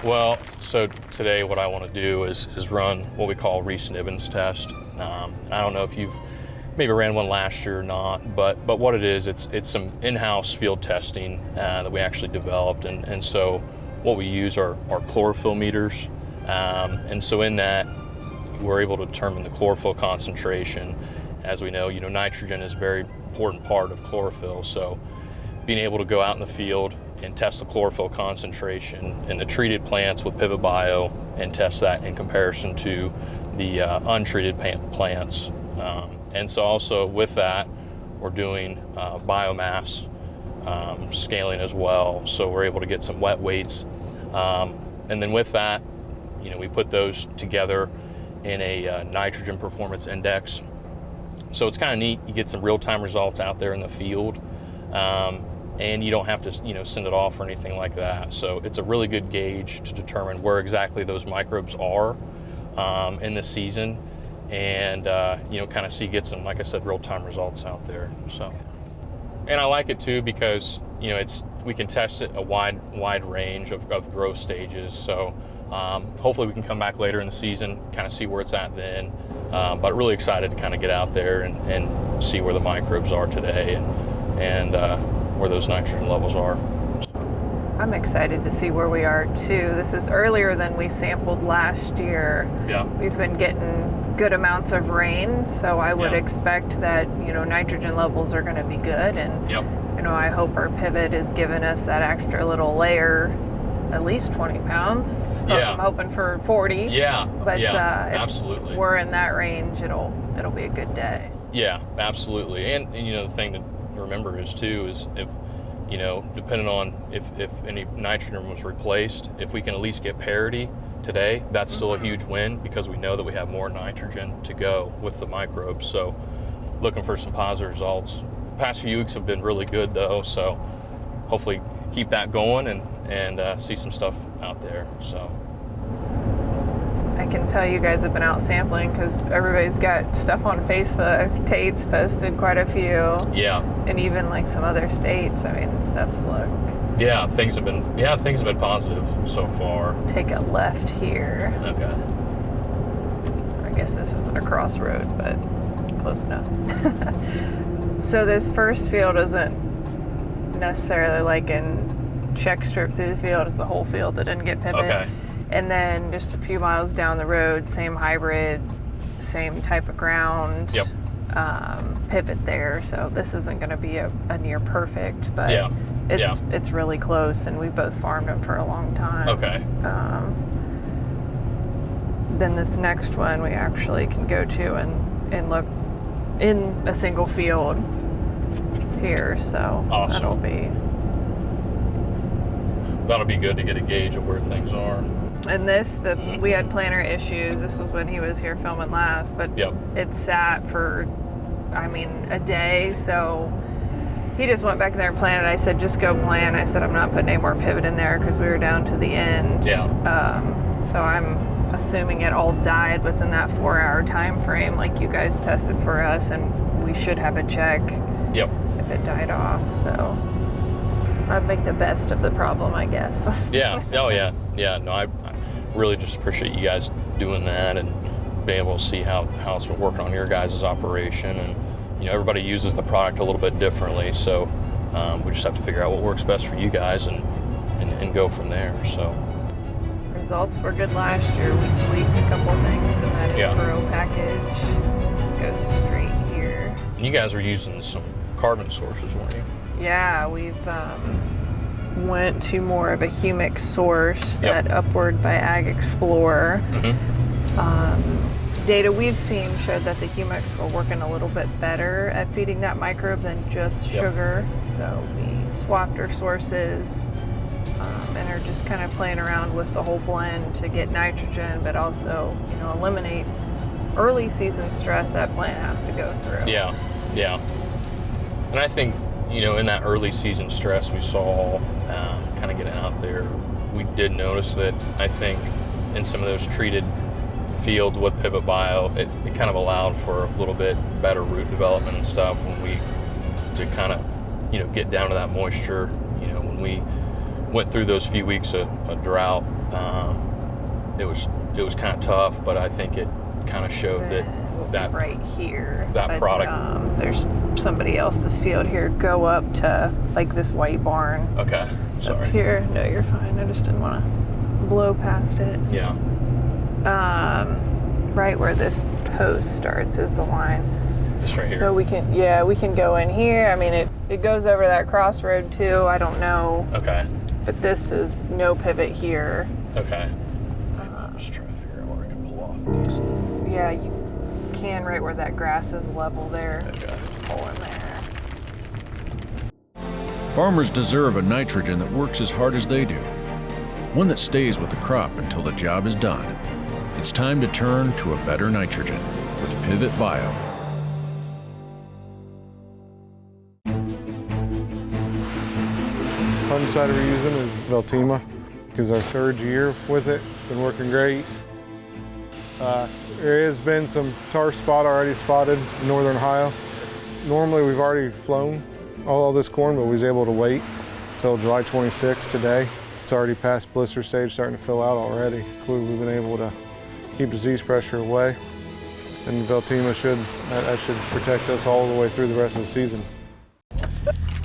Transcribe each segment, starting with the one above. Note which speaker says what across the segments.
Speaker 1: Well, so today what I want to do is run what we call recent Ivins test. I don't know if you've maybe ran one last year or not, but what it is, it's some in-house field testing that we actually developed, and so what we use are chlorophyll meters, and so in that we're able to determine the chlorophyll concentration. As we know, nitrogen is a very important part of chlorophyll, so being able to go out in the field and test the chlorophyll concentration in the treated plants with Pivot Bio and test that in comparison to the untreated plants. And so also with that, we're doing biomass scaling as well. So we're able to get some wet weights. And then with that, we put those together in a nitrogen performance index. So it's kind of neat. You get some real-time results out there in the field. And you don't have to, send it off or anything like that. So it's a really good gauge to determine where exactly those microbes are in the season, and kind of get some, like I said, real-time results out there. So, and I like it too because we can test it a wide range of growth stages. So hopefully we can come back later in the season, kind of see where it's at then. But really excited to kind of get out there and see where the microbes are today and where those nitrogen levels are.
Speaker 2: I'm excited to see where we are too. This is earlier than we sampled last year.
Speaker 1: Yeah.
Speaker 2: We've been getting good amounts of rain, so I would expect that, nitrogen levels are going to be good. And, I hope our pivot is giving us that extra little layer, at least 20 pounds.
Speaker 1: Yeah.
Speaker 2: I'm hoping for 40.
Speaker 1: Yeah.
Speaker 2: But
Speaker 1: if
Speaker 2: absolutely, we're in that range, it'll be a good day.
Speaker 1: Yeah, absolutely. And the thing to remember is if depending on if any nitrogen was replaced, if we can at least get parity today, that's still a huge win because we know that we have more nitrogen to go with the microbes. So looking for some positive results. Past few weeks have been really good though, so hopefully keep that going and see some stuff out there. So
Speaker 2: I can tell you guys have been out sampling because everybody's got stuff on Facebook. Tate's posted quite a few.
Speaker 1: Yeah.
Speaker 2: And even like some other states. I mean, stuff's
Speaker 1: things have been positive so far.
Speaker 2: Take a left here.
Speaker 1: Okay.
Speaker 2: I guess this isn't a crossroad, but close enough. So this first field isn't necessarily like in check strip through the field. It's the whole field that didn't get pivot.
Speaker 1: Okay.
Speaker 2: And then just a few miles down the road, same hybrid, same type of ground, pivot there. So this isn't going to be a near perfect, but it's really close, and we both farmed them for a long time.
Speaker 1: Okay.
Speaker 2: Then this next one we actually can go to and look in a single field here. So
Speaker 1: awesome. That'll be good to get a gauge of where things are.
Speaker 2: And we had planter issues. This was when he was here filming last, but it sat for, a day. So he just went back in there and planted. I said, just go plant. I said, I'm not putting any more pivot in there because we were down to the end.
Speaker 1: Yeah.
Speaker 2: So I'm assuming it all died within that 4-hour time frame, like you guys tested for us, and we should have a check if it died off. So I'd make the best of the problem, I guess.
Speaker 1: Yeah. Oh, yeah. Yeah. No, I really just appreciate you guys doing that and being able to see how it's been working on your guys' operation. And, everybody uses the product a little bit differently. So we just have to figure out what works best for you guys and go from there. So
Speaker 2: results were good last year. We tweaked a couple things in that info package. Go straight here.
Speaker 1: And you guys were using some carbon sources, weren't you?
Speaker 2: Yeah, we've went to more of a humic source, that Upward by Ag Explorer. Data we've seen showed that the humics were working a little bit better at feeding that microbe than just sugar. So we swapped our sources and are just kind of playing around with the whole blend to get nitrogen, but also, eliminate early season stress that plant has to go through.
Speaker 1: Yeah. And I think, in that early season stress we saw kind of getting out there, we did notice that I think in some of those treated fields with Pivot Bio, it kind of allowed for a little bit better root development and stuff when we to kind of, get down to that moisture, when we went through those few weeks of drought. It was kind of tough, but I think it kind of showed that
Speaker 2: right here,
Speaker 1: that product.
Speaker 2: There's somebody else's field here. Go up to like this white barn.
Speaker 1: Okay, sorry.
Speaker 2: Up here. No, you're fine. I just didn't want to blow past it.
Speaker 1: Yeah.
Speaker 2: Right where this post starts is the line.
Speaker 1: Just right here.
Speaker 2: So we can go in here. I mean, it goes over that crossroad too. I don't know.
Speaker 1: Okay.
Speaker 2: But this is no pivot here.
Speaker 1: Okay. I'm just trying to figure out where I can pull off these.
Speaker 2: Yeah, you can right where that grass is level there.
Speaker 1: Okay.
Speaker 2: Just pull in there.
Speaker 3: Farmers deserve a nitrogen that works as hard as they do. One that stays with the crop until the job is done. It's time to turn to a better nitrogen with Pivot Bio.
Speaker 4: Fungicide we're using is Veltima, because our 3rd year with it. It's been working great. There has been some tar spot already spotted in northern Ohio. Normally we've already flown all this corn, but we was able to wait until July 26th today. It's already past blister stage, starting to fill out already. We've been able to keep disease pressure away, and Veltima should protect us all the way through the rest of the season.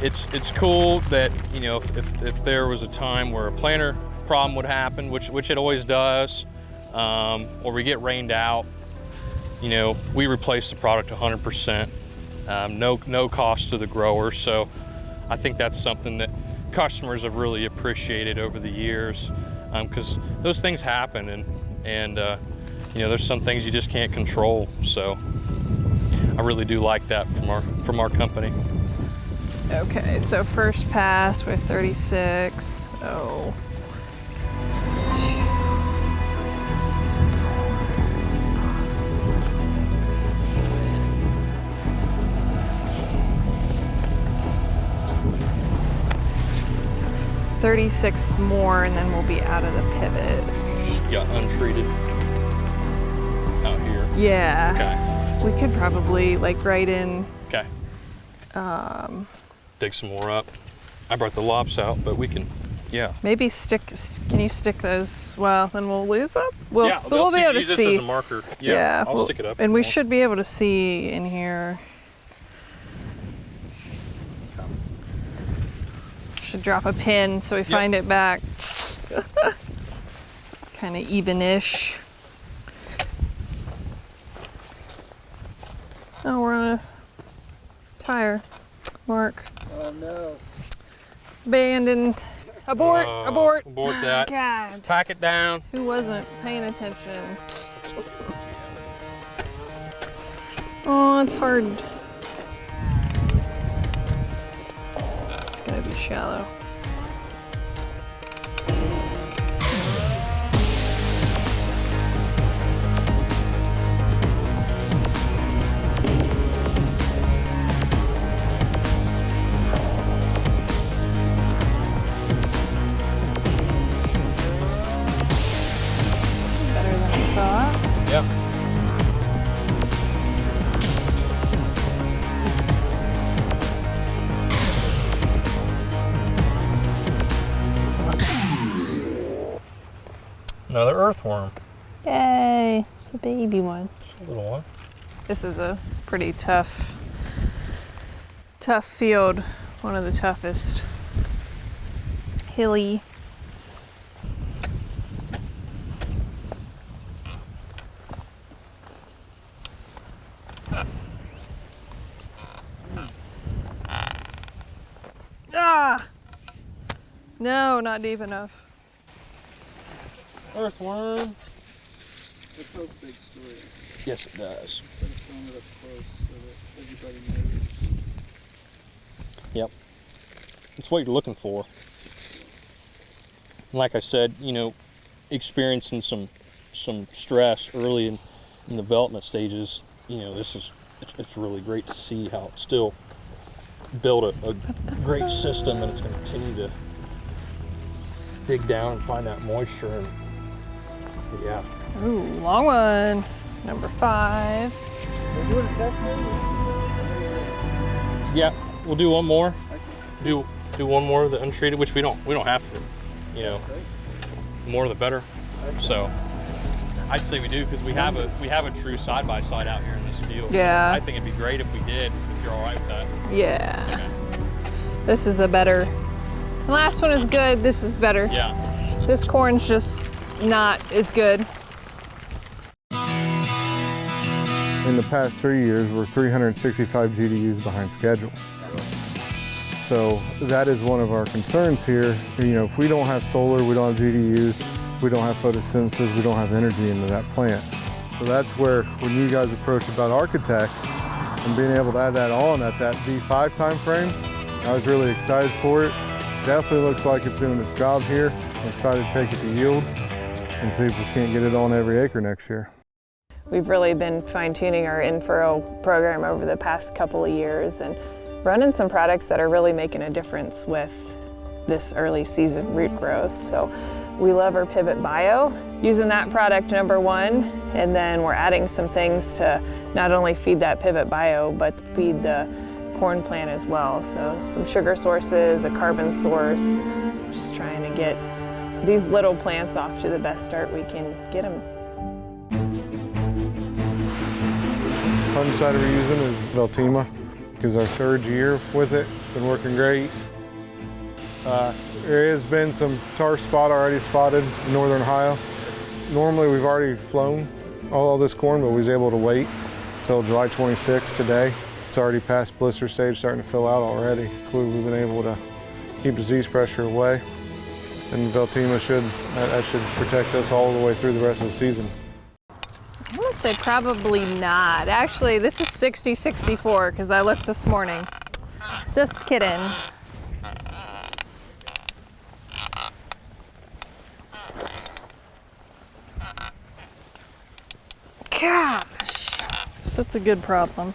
Speaker 1: It's cool that, you know, if there was a time where a planter problem would happen, which it always does, or we get rained out, you know, we replace the product 100%, no cost to the grower. So I think that's something that customers have really appreciated over the years, because those things happen, and you know, there's some things you just can't control. So I really do like that from our company.
Speaker 2: Okay, so first pass with 36. Oh. 36 more, and then we'll be out of the pivot.
Speaker 1: Yeah, untreated out here.
Speaker 2: Yeah.
Speaker 1: Okay.
Speaker 2: We could probably like right in.
Speaker 1: Okay. Dig some more up. I brought the lops out, but we can, yeah.
Speaker 2: Maybe can you stick those? Well, then we'll lose them. We'll be able to
Speaker 1: use
Speaker 2: see.
Speaker 1: This as a marker. Yeah, I'll stick it up.
Speaker 2: And we should be able to see in here. Should drop a pin so we find it back. Kind of even-ish. Oh, we're on a tire mark.
Speaker 5: Oh no.
Speaker 2: Abandoned. Abort, abort.
Speaker 1: Abort that.
Speaker 2: God.
Speaker 1: Pack it down.
Speaker 2: Who wasn't paying attention? Oh, it's hard. It's gonna be shallow. Better than I thought.
Speaker 1: Yep. Another earthworm.
Speaker 2: Yay, it's the baby one.
Speaker 1: Just a little one.
Speaker 2: This is a pretty tough field. One of the toughest. Hilly. Ah! No, not deep enough.
Speaker 1: Earthworm.
Speaker 5: That tells a big story.
Speaker 1: Yes, it does.
Speaker 5: Better film it up close so that everybody knows.
Speaker 1: Yep. It's what you're looking for. And like I said, you know, experiencing some stress early in the development stages, you know, it's really great to see how it's still built a great system, and it's going to continue to dig down and find that moisture. And yeah.
Speaker 2: Ooh, long one. Number 5.
Speaker 5: We're doing a test now?
Speaker 1: Yeah, we'll do one more.
Speaker 5: I see.
Speaker 1: Do do one more of the untreated, which we don't have to, you know, more the better. So I'd say we do, because we have a true side-by-side out here in this field.
Speaker 2: Yeah.
Speaker 1: So I think it'd be great if we did, if you're all right with that.
Speaker 2: Yeah.
Speaker 1: Okay.
Speaker 2: This is a better. The last one is good. This is better.
Speaker 1: Yeah.
Speaker 2: This corn's just not as good.
Speaker 4: In the past 3 years, we're 365 GDUs behind schedule. So that is one of our concerns here. You know, if we don't have solar, we don't have GDUs, we don't have photosynthesis, we don't have energy into that plant. So that's where, when you guys approached about Architect and being able to add that on at that V5 time frame, I was really excited for it. Definitely looks like it's doing its job here. I'm excited to take it to yield and see if we can't get it on every acre next year.
Speaker 2: We've really been fine-tuning our in-furrow program over the past couple of years and running some products that are really making a difference with this early season root growth. So we love our Pivot Bio, using that product #1, and then we're adding some things to not only feed that Pivot Bio, but feed the corn plant as well. So some sugar sources, a carbon source, just trying to get these little plants off to the best start we can get them.
Speaker 4: Fungicide we're using is Veltima, because our 3rd year with it. It's been working great. There has been some tar spot already spotted in northern Ohio. Normally we've already flown all this corn, but we was able to wait until July 26th today. It's already past blister stage, starting to fill out already. Clearly we've been able to keep disease pressure away, and Veltima should protect us all the way through the rest of the season.
Speaker 2: I'm gonna say probably not. Actually, this is 60-64 because I looked this morning. Just kidding. Gosh, that's a good problem.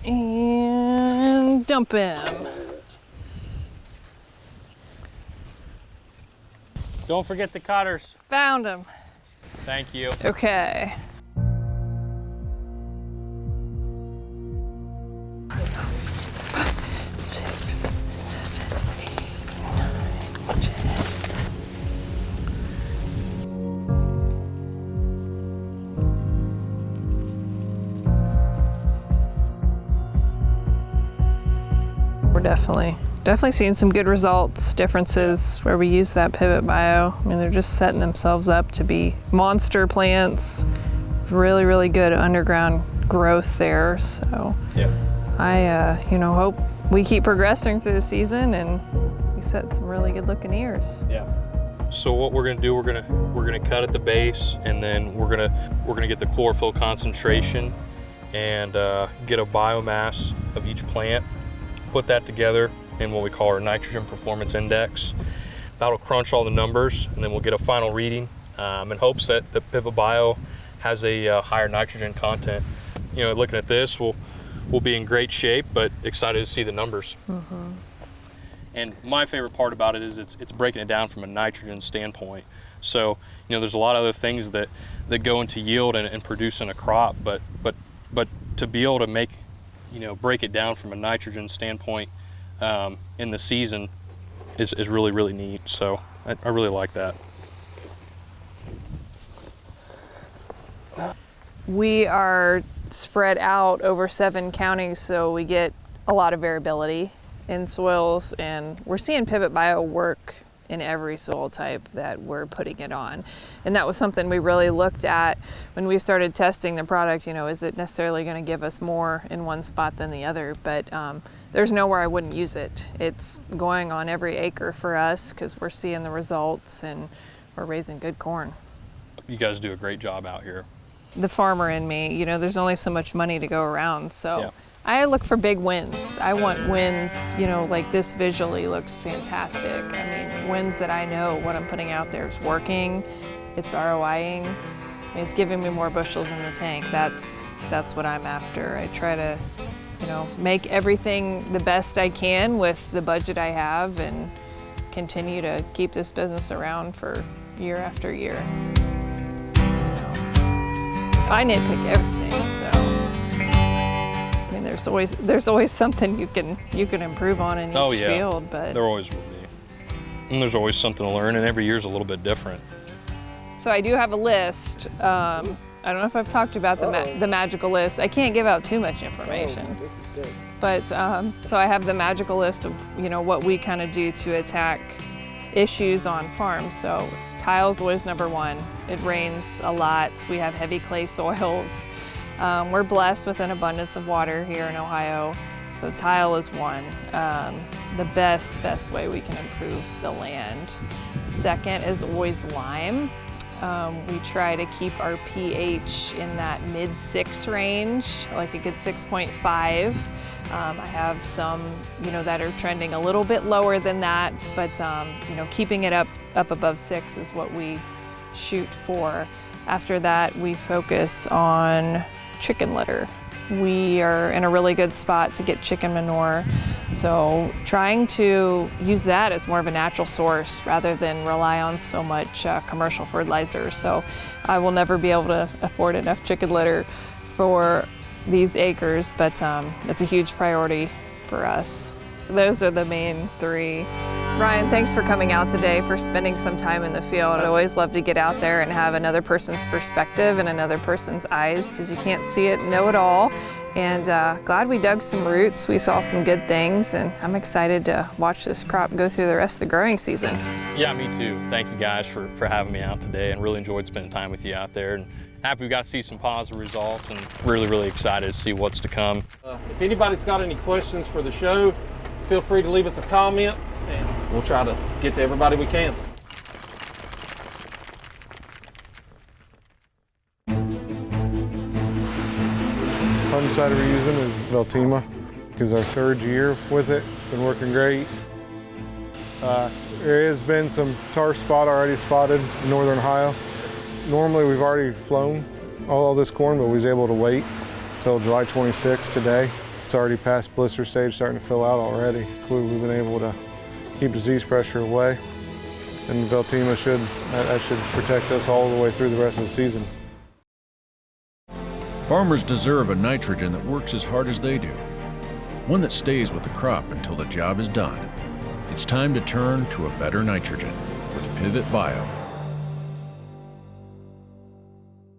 Speaker 2: And dump him.
Speaker 1: Don't forget the cutters.
Speaker 2: Found him.
Speaker 1: Thank you.
Speaker 2: Okay. Six, 7, 8, 9, 10. We're definitely seeing some good results, differences where we use that Pivot Bio. I mean, they're just setting themselves up to be monster plants. Really, really good underground growth there. So
Speaker 1: Yeah.
Speaker 2: I, hope we keep progressing through the season and we set some really good looking ears.
Speaker 1: Yeah. So what we're gonna do, we're gonna cut at the base, and then we're gonna get the chlorophyll concentration and get a biomass of each plant, put that together in what we call our nitrogen performance index. That'll crunch all the numbers, and then we'll get a final reading in hopes that the Pivot Bio has a higher nitrogen content. You know, looking at this, we'll be in great shape, but excited to see the numbers. Mm-hmm. And my favorite part about it is it's breaking it down from a nitrogen standpoint. So, you know, there's a lot of other things that go into yield and producing a crop, but to be able to break it down from a nitrogen standpoint in the season is really, really neat. So I really like that.
Speaker 2: We are spread out over 7 counties, so we get a lot of variability in soils, and we're seeing Pivot Bio work in every soil type that we're putting it on. And that was something we really looked at when we started testing the product. You know, is it necessarily going to give us more in one spot than the other? But there's nowhere I wouldn't use it. It's going on every acre for us because we're seeing the results and we're raising good corn.
Speaker 1: You guys do a great job out here.
Speaker 2: The farmer in me, you know, there's only so much money to go around, so
Speaker 1: Yeah.
Speaker 2: I look for big wins. I want wins, you know, like this visually looks fantastic. I mean, wins that I know what I'm putting out there is working, it's ROIing, it's giving me more bushels in the tank. That's what I'm after. I try to, you know, make everything the best I can with the budget I have and continue to keep this business around for year after year. I nitpick everything, so. mean, there's always something you can improve on in each field, but
Speaker 1: there always will be. And there's always something to learn, and every year's a little bit different.
Speaker 2: So I do have a list. I don't know if I've talked about the magical list. I can't give out too much information.
Speaker 5: Oh, this is good.
Speaker 2: But so I have the magical list of what we kind of do to attack issues on farms. So tile's always number one. It rains a lot. We have heavy clay soils. We're blessed with an abundance of water here in Ohio. So tile is one. The best way we can improve the land. Second is always lime. We try to keep our pH in that mid-6 range, like a good 6.5. I have some, that are trending a little bit lower than that, but keeping it up above 6 is what we shoot for. After that, we focus on chicken litter. We are in a really good spot to get chicken manure, so trying to use that as more of a natural source rather than rely on so much commercial fertilizer. So I will never be able to afford enough chicken litter for these acres, but it's a huge priority for us. Those are the main three. Ryan, thanks for coming out today, for spending some time in the field. I always love to get out there and have another person's perspective and another person's eyes, because you can't see it, know it all. And glad we dug some roots. We saw some good things, and I'm excited to watch this crop go through the rest of the growing season.
Speaker 1: Yeah, me too. Thank you guys for having me out today, and really enjoyed spending time with you out there. And happy we got to see some positive results, and really excited to see what's to come.
Speaker 6: If anybody's got any questions for the show, feel free to leave us a comment, and we'll try to get to everybody we can.
Speaker 4: Fungicide we're using is Veltima, because our 3rd year with it. It's been working great. There has been some tar spot already spotted in northern Ohio. Normally we've already flown all this corn, but we was able to wait until July 26th today. It's already past blister stage, starting to fill out already. We've been able to keep disease pressure away, and Veltima should protect us all the way through the rest of the season.
Speaker 3: Farmers deserve a nitrogen that works as hard as they do, one that stays with the crop until the job is done. It's time to turn to a better nitrogen with Pivot Bio.